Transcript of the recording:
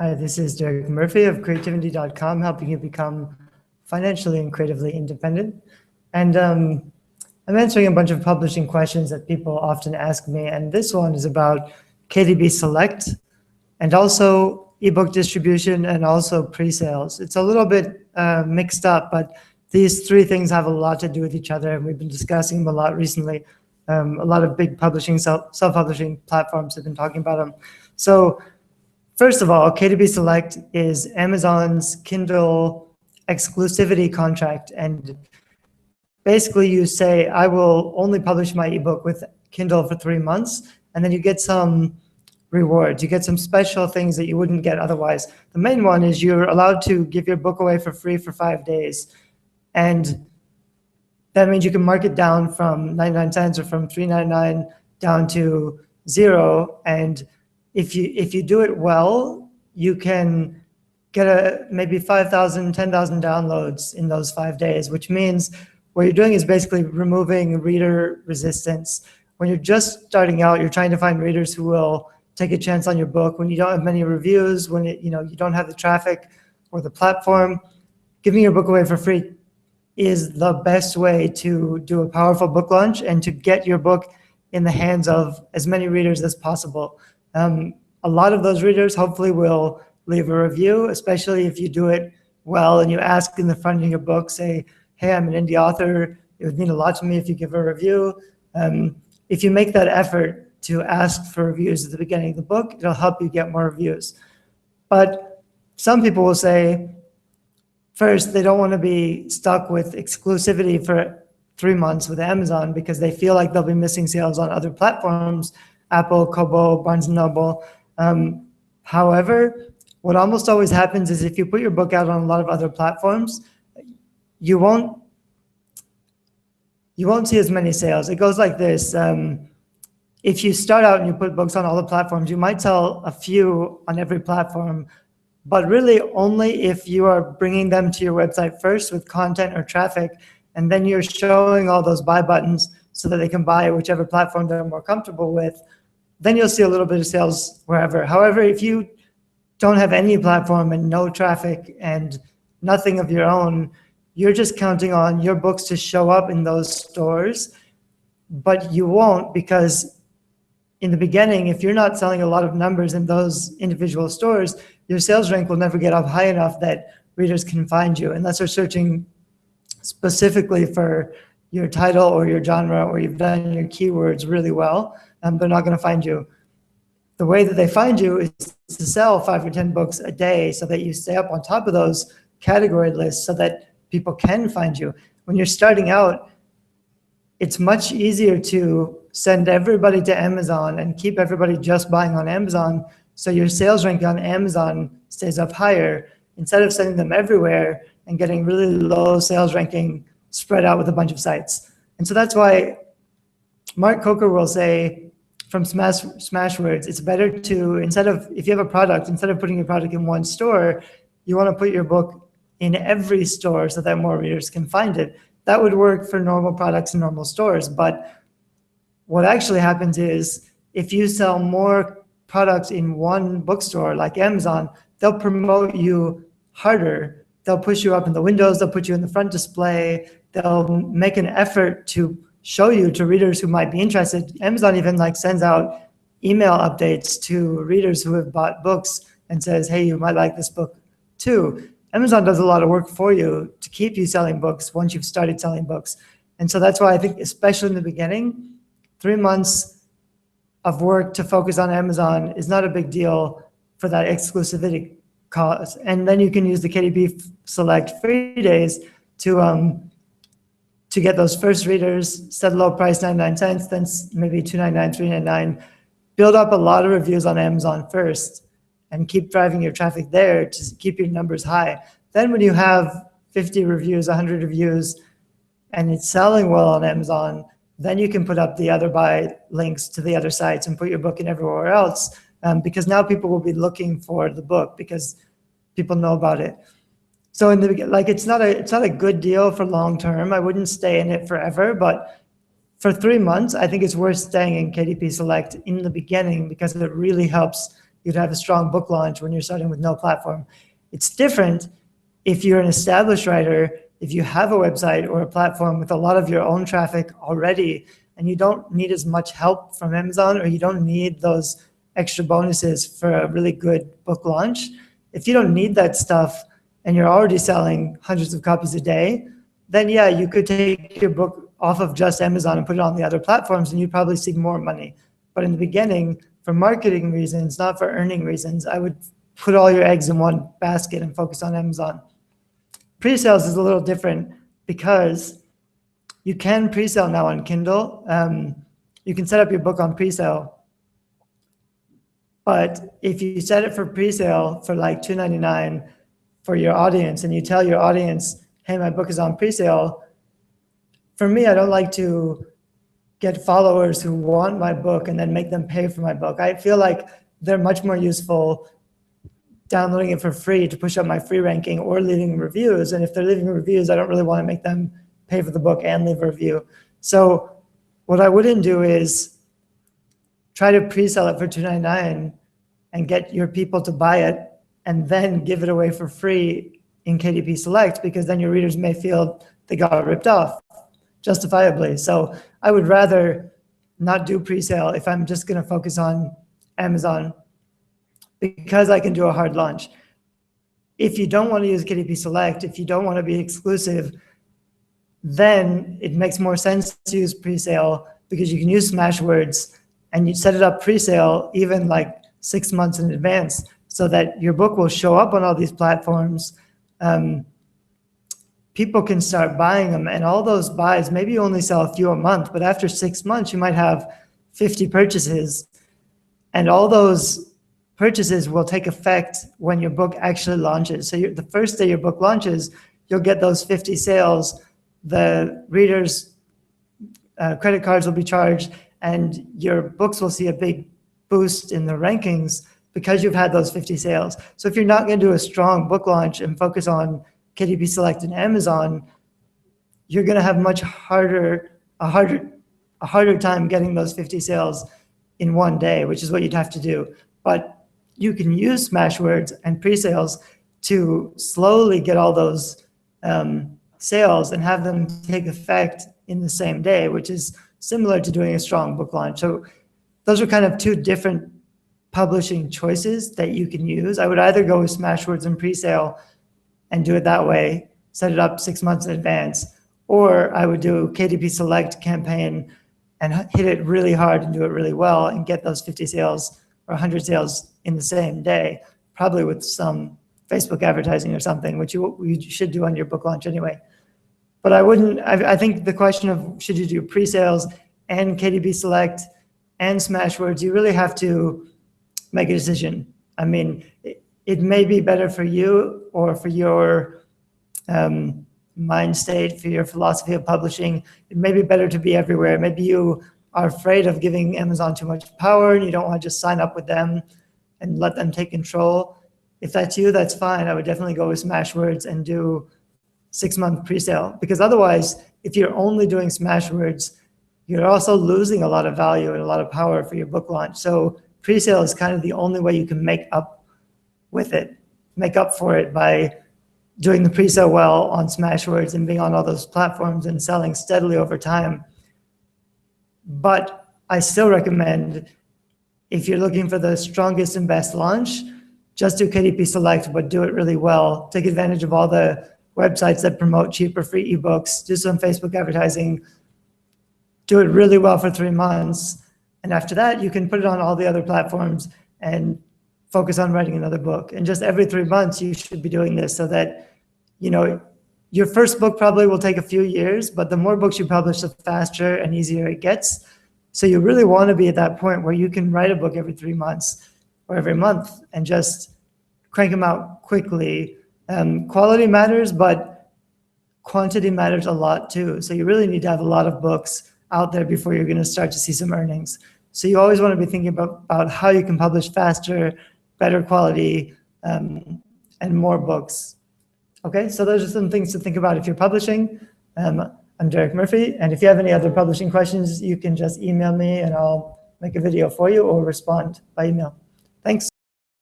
Hi, this is Derek Murphy of creativity.com, helping you become financially and creatively independent. And I'm answering a bunch of publishing questions that people often ask me. And this one is about KDP Select and also ebook distribution and also pre-sales. It's a little bit mixed up, but these three things have a lot to do with each other. And we've been discussing them a lot recently. A lot of big publishing, self-publishing platforms have been talking about them. So first of all, KDP Select is Amazon's Kindle exclusivity contract. And basically you say, I will only publish my ebook with Kindle for 3 months, and then you get some rewards. You get some special things that you wouldn't get otherwise. The main one is you're allowed to give your book away for free for 5 days. And that means you can mark it down from 99 cents or from $3.99 down to 0. And if you do it well, you can get maybe 5,000, 10,000 downloads in those 5 days, which means what you're doing is basically removing reader resistance. When you're just starting out, you're trying to find readers who will take a chance on your book. When you don't have many reviews, when you don't have the traffic or the platform, giving your book away for free is the best way to do a powerful book launch and to get your book in the hands of as many readers as possible. A lot of those readers hopefully will leave a review, especially if you do it well and you ask in the front of your book, say, hey, I'm an indie author. It would mean a lot to me if you give a review. If you make that effort to ask for reviews at the beginning of the book, it'll help you get more reviews. But some people will say, first, they don't want to be stuck with exclusivity for 3 months with Amazon because they feel like they'll be missing sales on other platforms, Apple, Kobo, Barnes & Noble. However, what almost always happens is if you put your book out on a lot of other platforms, you won't see as many sales. It goes like this. If you start out and you put books on all the platforms, you might sell a few on every platform, but really only if you are bringing them to your website first with content or traffic, and then you're showing all those buy buttons so that they can buy whichever platform they're more comfortable with, then you'll see a little bit of sales wherever. However, if you don't have any platform and no traffic and nothing of your own, you're just counting on your books to show up in those stores, but you won't, because in the beginning, if you're not selling a lot of numbers in those individual stores, your sales rank will never get up high enough that readers can find you unless they're searching specifically for your title or your genre, or you've done your keywords really well. They're not going to find you. The way that they find you is to sell 5 or 10 books a day so that you stay up on top of those category lists so that people can find you. When you're starting out, it's much easier to send everybody to Amazon and keep everybody just buying on Amazon so your sales rank on Amazon stays up higher, instead of sending them everywhere and getting really low sales ranking spread out with a bunch of sites. And so that's why Mark Coker will say from Smashwords, it's better to, if you have a product, instead of putting your product in one store, you want to put your book in every store so that more readers can find it. That would work for normal products in normal stores. But what actually happens is if you sell more products in one bookstore like Amazon, they'll promote you harder. They'll push you up in the windows. They'll put you in the front display. They'll make an effort to show you to readers who might be interested. Amazon even sends out email updates to readers who have bought books and says, hey, you might like this book too. Amazon does a lot of work for you to keep you selling books once you've started selling books. And so that's why I think, especially in the beginning, 3 months of work to focus on Amazon is not a big deal for that exclusivity cost. And then you can use the KDP Select free days to get those first readers, set a low price, 99 cents, then maybe $2.99, $3.99, build up a lot of reviews on Amazon first, and keep driving your traffic there to keep your numbers high. Then when you have 50 reviews, 100 reviews, and it's selling well on Amazon, then you can put up the other buy links to the other sites and put your book in everywhere else, because now people will be looking for the book because people know about it. So in the beginning, it's not a good deal for long term. I wouldn't stay in it forever, but for 3 months, I think it's worth staying in KDP Select in the beginning because it really helps you'd have a strong book launch when you're starting with no platform. It's different if you're an established writer, if you have a website or a platform with a lot of your own traffic already, and you don't need as much help from Amazon, or you don't need those extra bonuses for a really good book launch. If you don't need that stuff and you're already selling hundreds of copies a day, then yeah, you could take your book off of just Amazon and put it on the other platforms, and you'd probably see more money. But in the beginning, for marketing reasons, not for earning reasons, I would put all your eggs in one basket and focus on Amazon. Pre-sales is a little different because you can pre-sale now on Kindle. You can set up your book on pre-sale. But if you set it for pre-sale for like $2.99 for your audience, and you tell your audience, hey, my book is on pre-sale, for me, I don't like to get followers who want my book and then make them pay for my book. I feel like they're much more useful downloading it for free to push up my free ranking or leaving reviews. And if they're leaving reviews, I don't really want to make them pay for the book and leave a review. So what I wouldn't do is try to pre-sell it for $2.99 and get your people to buy it and then give it away for free in KDP Select, because then your readers may feel they got ripped off, justifiably. So I would rather not do pre-sale if I'm just going to focus on Amazon, because I can do a hard launch. If you don't want to use KDP Select, if you don't want to be exclusive, then it makes more sense to use pre-sale, because you can use Smashwords and you set it up pre-sale even like 6 months in advance, so that your book will show up on all these platforms. People can start buying them, and all those buys, maybe you only sell a few a month, but after 6 months, you might have 50 purchases, and all those purchases will take effect when your book actually launches. So the first day your book launches, you'll get those 50 sales, the readers' credit cards will be charged, and your books will see a big boost in the rankings because you've had those 50 sales. So if you're not going to do a strong book launch and focus on KDP Select and Amazon, you're going to have a harder time getting those 50 sales in one day, which is what you'd have to do. But you can use Smashwords and pre-sales to slowly get all those sales and have them take effect in the same day, which is similar to doing a strong book launch. So those are kind of two different publishing choices that you can use. I would either go with Smashwords and pre-sale and do it that way, set it up 6 months in advance, or I would do KDP Select campaign and hit it really hard and do it really well and get those 50 sales or 100 sales in the same day, probably with some Facebook advertising or something, which you should do on your book launch anyway. But I think the question of should you do pre-sales and KDP Select and Smashwords, you really have to make a decision. I mean, it may be better for you or for your mind state, for your philosophy of publishing. It may be better to be everywhere. Maybe you are afraid of giving Amazon too much power and you don't want to just sign up with them and let them take control. If that's you, that's fine. I would definitely go with Smashwords and do 6-month pre-sale, because otherwise, if you're only doing Smashwords, you're also losing a lot of value and a lot of power for your book launch. So pre-sale is kind of the only way you can make up for it by doing the pre-sale well on Smashwords and being on all those platforms and selling steadily over time. But I still recommend, if you're looking for the strongest and best launch, just do KDP Select, but do it really well. Take advantage of all the websites that promote cheaper free ebooks, do some Facebook advertising, do it really well for 3 months. And after that, you can put it on all the other platforms and focus on writing another book. And just every 3 months, you should be doing this so that, your first book probably will take a few years, but the more books you publish, the faster and easier it gets. So you really want to be at that point where you can write a book every 3 months or every month and just crank them out quickly. Quality matters, but quantity matters a lot too. So you really need to have a lot of books out there before you're going to start to see some earnings. So you always want to be thinking about how you can publish faster, better quality, and more books. Okay, so those are some things to think about if you're publishing. I'm Derek Murphy, and if you have any other publishing questions, you can just email me and I'll make a video for you or respond by email. Thanks.